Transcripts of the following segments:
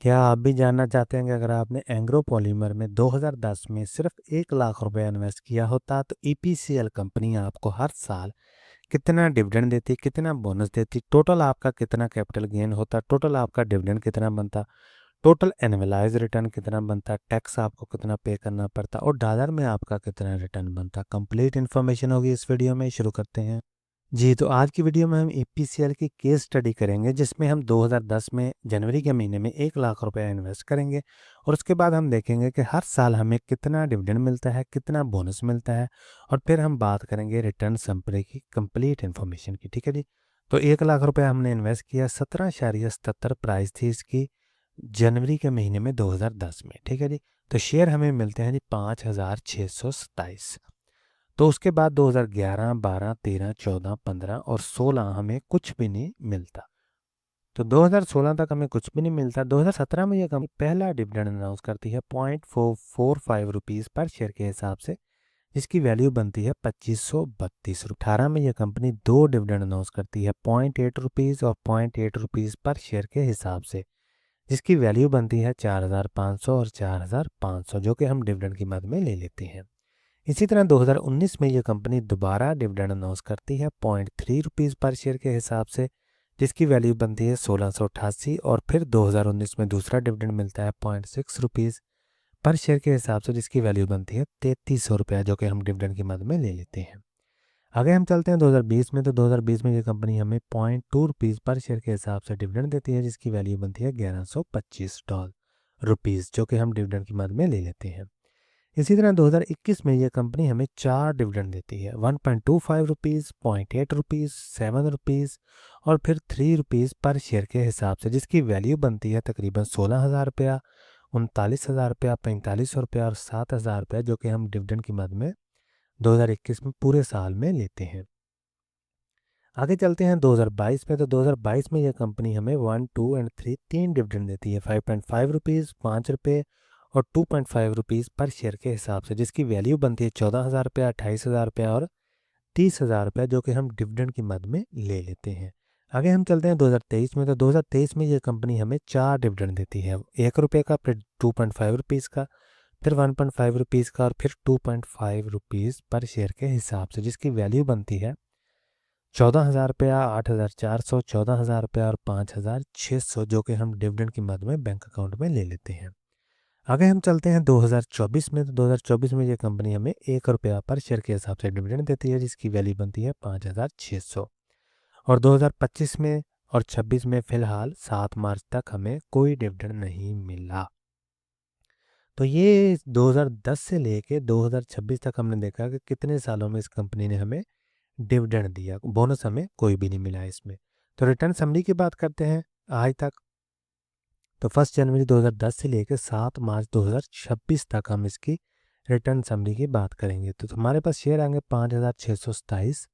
क्या आप भी जानना चाहते हैं कि अगर आपने एंग्रो पॉलीमर में 2010 में सिर्फ 1 लाख रुपए इन्वेस्ट किया होता तो ईपीसीएल कंपनी आपको हर साल कितना डिविडेंड देती, कितना बोनस देती, टोटल आपका कितना कैपिटल गेन होता, टोटल आपका डिविडेंड कितना बनता, टोटल एनुअलाइज रिटर्न कितना बनता, टैक्स आपको कितना पे करना पड़ता और डॉलर में आपका कितना रिटर्न बनता। कंप्लीट इन्फॉर्मेशन होगी इस वीडियो में। शुरू करते हैं। जी, तो आज की वीडियो में हम ईपीसीएल की केस स्टडी करेंगे जिसमें हम 2010 में जनवरी के महीने में 1 लाख रुपए इन्वेस्ट करेंगे और उसके बाद हम देखेंगे कि हर साल हमें कितना डिविडेंड मिलता है, कितना बोनस मिलता है और फिर हम बात करेंगे रिटर्न समरी की कंप्लीट इन्फॉर्मेशन की। ठीक है जी। तो 1 लाख रुपए हमने इन्वेस्ट किया, 17.77 प्राइस थी इसकी जनवरी के महीने में 2010 में। ठीक है जी। तो शेयर हमें मिलते हैं जी 5,627। तो उसके बाद 2011, 12, 13, 14, 15 और 16 हमें कुछ भी नहीं मिलता। तो 2016 तक हमें कुछ भी नहीं मिलता। 2017 में यह कंपनी पहला डिविडेंड अनाउंस करती है 0.445 रुपीज़ पर शेयर के हिसाब से, जिसकी वैल्यू बनती है 2532 रुपये। 18 में यह कंपनी दो डिविडेंड अनाउंस करती है 0.8 रुपीज़ और 0.8 रुपीज़ पर शेयर के हिसाब से, जिसकी वैल्यू बनती है 4,500 और 4,500, जो कि हम डिविडेंड की मद में ले लेते हैं। इसी तरह 2019 में यह कंपनी दोबारा डिविडेंड अनाउंस करती है 0.3 रुपीज़ पर शेयर के हिसाब से, जिसकी वैल्यू बनती है 1688 और फिर 2019 में दूसरा डिविडेंड मिलता है 0.6 रुपीज़ पर शेयर के हिसाब से, जिसकी वैल्यू बनती है 3300 रुपये, जो कि हम डिविडेंड की मद में ले लेते हैं। आगे हम चलते हैं 2020 में। तो 2020 में ये कंपनी हमें 0.2 रुपीज़ पर शेयर के हिसाब से डिविडेंड देती है, जिसकी वैल्यू बनती है 1125 रुपीज़, जो कि हम डिविडेंड की मद में ले लेते हैं। इसी तरह 2021 में ये कंपनी हमें 4 डिविडेंड देती है 1.25 रुपीज़, 0.8 रुपीज़, 7 रुपीज़ और फिर 3 रुपीज़ पर शेयर के हिसाब से, जिसकी वैल्यू बनती है तकरीबन 16,000 रुपया, 39,000 रुपया, 4500 रुपया और 7,000 रुपया, जो कि हम डिविडेंड की मद में 2021 में पूरे साल में लेते हैं। आगे चलते हैं 2022 में। तो 2022 में यह कंपनी हमें 1, 2 एंड 3 तीन डिविडेंड देती है 5.5 रुपीज़, 5 रुपये और 2.5 रुपीज़ पर शेयर के हिसाब से, जिसकी वैल्यू बनती है 14,000 रुपया, 28,000 रुपया और 30,000 रुपया, जो कि हम डिविडेंड की मद में ले लेते हैं। आगे हम चलते हैं 2023 में। तो 2023 में यह कंपनी हमें 4 डिविडेंड देती है 1 रुपये का, फिर 2.5 रुपीज़ का, फिर 1.5 रुपीज़ का और फिर 2.5 रुपीज़ पर शेयर के हिसाब से, जिसकी वैल्यू बनती है 14,000 रुपया, 8,400, 14,000 रुपया और 5,600, जो कि हम डिविडेंड की मद में बैंक अकाउंट में ले लेते हैं। आगे हम चलते हैं 2024 में। तो 2024 में ये कंपनी हमें 1 रुपया पर शेयर के हिसाब से डिविडेंड देती है, जिसकी वैल्यू बनती है 5,600। और 2025 में और 26 में फ़िलहाल 7 मार्च तक हमें कोई डिविडेंड नहीं मिला। तो ये 2010 से लेके 2026 तक हमने देखा कि कितने सालों में इस कंपनी ने हमें डिविडेंड दिया, बोनस हमें कोई भी नहीं मिला इसमें। तो रिटर्न समरी की बात करते हैं आज तक। तो 1 जनवरी 2010 से लेकर 7 मार्च 2026 तक हम इसकी रिटर्न समरी की बात करेंगे। तो हमारे पास शेयर आएंगे 5,627।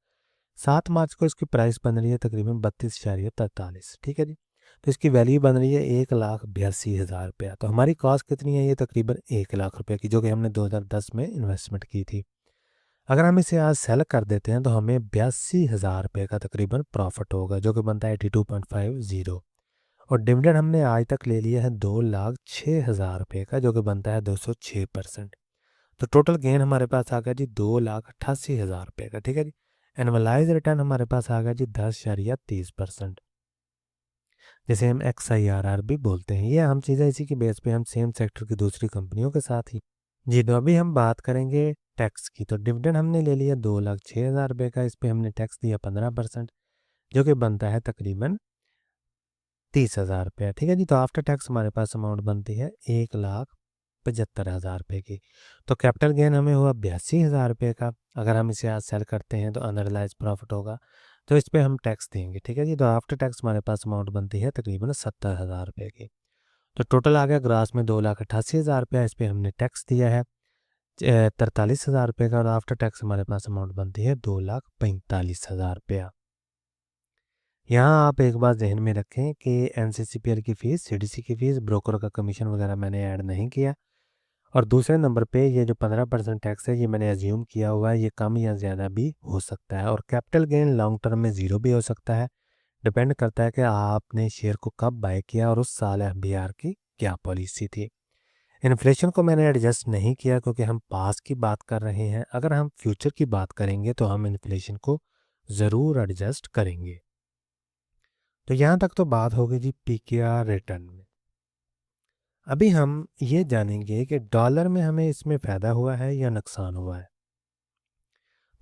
7 मार्च को इसकी प्राइस बन रही है तकरीबन 32.43। ठीक है जी। तो इसकी वैल्यू बन रही है 1,82,000 रुपया। तो हमारी कॉस्ट कितनी है? ये तकरीबन 1 लाख रुपये की, जो कि हमने 2010 में इन्वेस्टमेंट की थी। अगर हम इसे आज सेल कर देते हैं तो हमें 82,000 रुपये का तकरीबन प्रॉफिट होगा, जो कि बनता है 82.50। और डिविडेंड हमने आज तक ले लिया है 2,06,000 रुपये का, जो कि बनता है 206%। तो टोटल गेन हमारे पास आ गया जी 2,88,000 रुपये का। ठीक है जी। एनुअलाइज रिटर्न हमारे पास आ गया जी 10.30%, जैसे हम XIRR भी बोलते हैं। ये हम चीज़ें इसी की बेस पे हम सेम सेक्टर की दूसरी कंपनियों के साथ ही। जी, तो अभी हम बात करेंगे टैक्स की। तो डिविडेंड हमने ले लिया 2,06,000 रुपये का, इस पर हमने टैक्स दिया 15%, जो कि बनता है तकरीबन 30,000 रुपया। ठीक है जी। तो आफ्टर टैक्स हमारे पास अमाउंट बनती है 1,75,000 रुपये की। तो कैपिटल गेन हमें हुआ 82,000 रुपये का। अगर हम इसे आज सेल करते हैं तो अनरियलाइज प्रॉफिट होगा, तो इस पर हम टैक्स देंगे। ठीक है जी। तो आफ्टर टैक्स हमारे पास अमाउंट बनती है तकरीबन 70,000 रुपये की। तो टोटल आ गया ग्रास में 2,88,000 रुपया। इस पर हमने टैक्स दिया है 43,000 रुपये का और आफ्टर टैक्स हमारे पास अमाउंट बनती है 2,45,000 रुपया। यहाँ आप एक बात जहन में रखें कि NCCPL की फ़ीस, CDC की फ़ीस, ब्रोकर का कमीशन वगैरह मैंने ऐड नहीं किया। और दूसरे नंबर पे ये जो 15% टैक्स है ये मैंने एज्यूम किया हुआ है, ये कम या ज़्यादा भी हो सकता है। और कैपिटल गेन लॉन्ग टर्म में ज़ीरो भी हो सकता है, डिपेंड करता है कि आपने शेयर को कब बाय किया और उस साल FBR की क्या पॉलिसी थी। इन्फ्लेशन को मैंने एडजस्ट नहीं किया क्योंकि हम पास की बात कर रहे हैं। अगर हम फ्यूचर की बात करेंगे तो हम इन्फ्लेशन को ज़रूर एडजस्ट करेंगे। तो यहाँ तक तो बात हो गई जी पीकेआर रिटर्न में। अभी हम ये जानेंगे कि डॉलर में हमें इसमें फ़ायदा हुआ है या नुकसान हुआ है।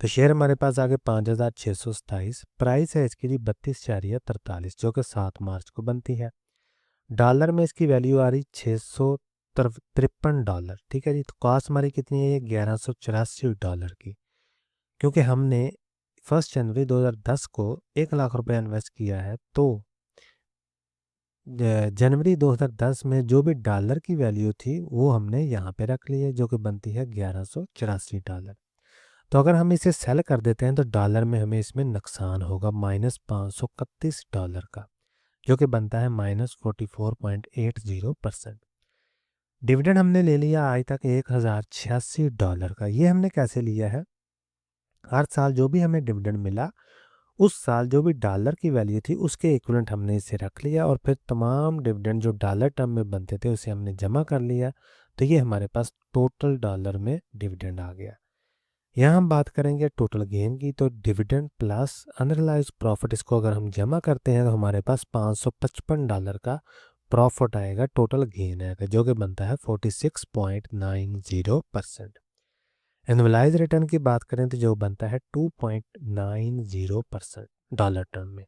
तो शेयर हमारे पास आगे 5,627, प्राइस है इसकी जी 32.43 जो कि 7 मार्च को बनती है। डॉलर में इसकी वैल्यू आ रही $653। ठीक है जी। तो कॉस्ट हमारी कितनी है, ये $1184 की। क्योंकि हमने 1 जनवरी 2010 को 1 लाख रुपए इन्वेस्ट किया है, तो जनवरी 2010 में जो भी डॉलर की वैल्यू थी वो हमने यहाँ पे रख ली है, जो कि बनती है $1184। तो अगर हम इसे सेल कर देते हैं तो डॉलर में हमें इसमें नुकसान होगा -$531 का, जो कि बनता है -44.80%। डिविडेंड हमने ले लिया आज तक $1086 का। ये हमने कैसे लिया है, हर साल जो भी हमें डिविडेंड मिला उस साल जो भी डॉलर की वैल्यू थी उसके इक्विवेलेंट हमने इसे रख लिया और फिर तमाम डिविडेंड जो डॉलर टर्म में बनते थे उसे हमने जमा कर लिया। तो ये हमारे पास टोटल डॉलर में डिविडेंड आ गया। यहाँ हम बात करेंगे टोटल गेन की। तो डिविडेंड प्लस अनरियलाइज्ड प्रॉफिट, इसको अगर हम जमा करते हैं तो हमारे पास $555 का प्रॉफिट आएगा, टोटल गेन आएगा, जो कि बनता है 46.90%। एनुअलाइज रिटर्न की बात करें तो जो बनता है 2.90% डॉलर टर्म में।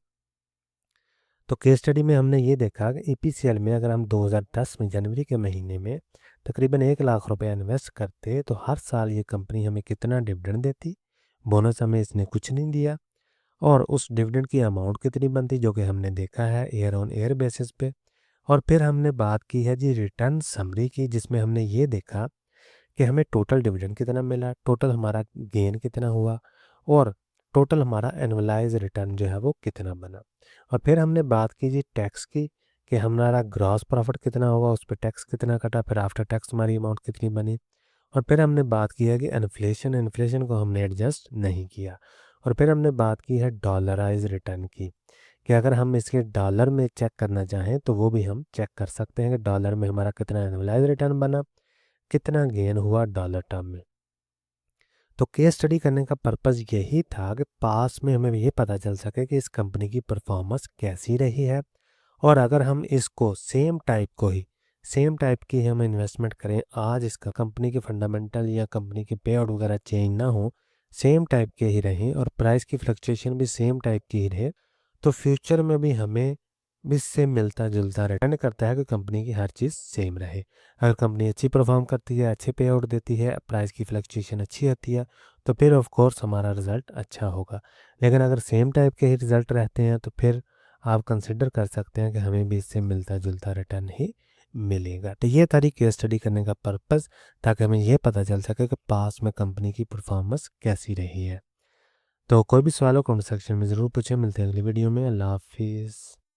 तो केस स्टडी में हमने ये देखा कि ईपीसीएल में अगर हम 2010 में जनवरी के महीने में तकरीबन 1 लाख रुपए इन्वेस्ट करते तो हर साल ये कंपनी हमें कितना डिविडेंड देती। बोनस हमें इसने कुछ नहीं दिया। और उस डिविडेंड की अमाउंट कितनी बनती, जो कि हमने देखा है ईयर ऑन ईयर बेसिस पे। और फिर हमने बात की है जी रिटर्न समरी की, जिसमें हमने ये देखा कि हमें टोटल डिविडेंड कितना मिला, टोटल हमारा गेन कितना हुआ और टोटल हमारा एनुअलाइज रिटर्न जो है वो कितना बना। और फिर हमने बात की जी टैक्स की कि हमारा ग्रॉस प्रॉफिट कितना होगा, उस पर टैक्स कितना कटा, फिर आफ्टर टैक्स हमारी अमाउंट कितनी बनी। और फिर हमने बात की है कि इन्फ्लेशन को हमने एडजस्ट नहीं किया। और फिर हमने बात की है डॉलराइज रिटर्न की कि अगर हम इसके डॉलर में चेक करना चाहें तो वो भी हम चेक कर सकते हैं कि डॉलर में हमारा कितना एनुअलाइज रिटर्न बना, कितना गेन हुआ डॉलर टर्म में। तो केस स्टडी करने का पर्पज़ यही था कि पास में हमें ये पता चल सके कि इस कंपनी की परफॉर्मेंस कैसी रही है। और अगर हम इसको सेम टाइप की हम इन्वेस्टमेंट करें, आज इसका कंपनी के फंडामेंटल या कंपनी के पे आउट वगैरह चेंज ना हो, सेम टाइप के ही रहें और प्राइस की फ्लक्चुएशन भी सेम टाइप की ही रहे, तो फ्यूचर में भी हमें इससे मिलता जुलता रिटर्न करता है कि कंपनी की हर चीज़ सेम रहे। अगर कंपनी अच्छी परफॉर्म करती है, अच्छे पे आउट देती है, प्राइस की फ्लक्चुएशन अच्छी आती है, तो फिर ऑफ कोर्स हमारा रिज़ल्ट अच्छा होगा। लेकिन अगर सेम टाइप के ही रिज़ल्ट रहते हैं तो फिर आप कंसिडर कर सकते हैं कि हमें भी इससे मिलता जुलता रिटर्न ही मिलेगा। तो ये तारी केस स्टडी करने का पर्पज़, ताकि हमें ये पता चल सके कि पास में कंपनी की परफॉर्मेंस कैसी रही है। तो कोई भी सवाल हो कमेंट सेक्शन में ज़रूर पूछें। मिलते हैं अगली वीडियो में। अल्लाह हाफिज़।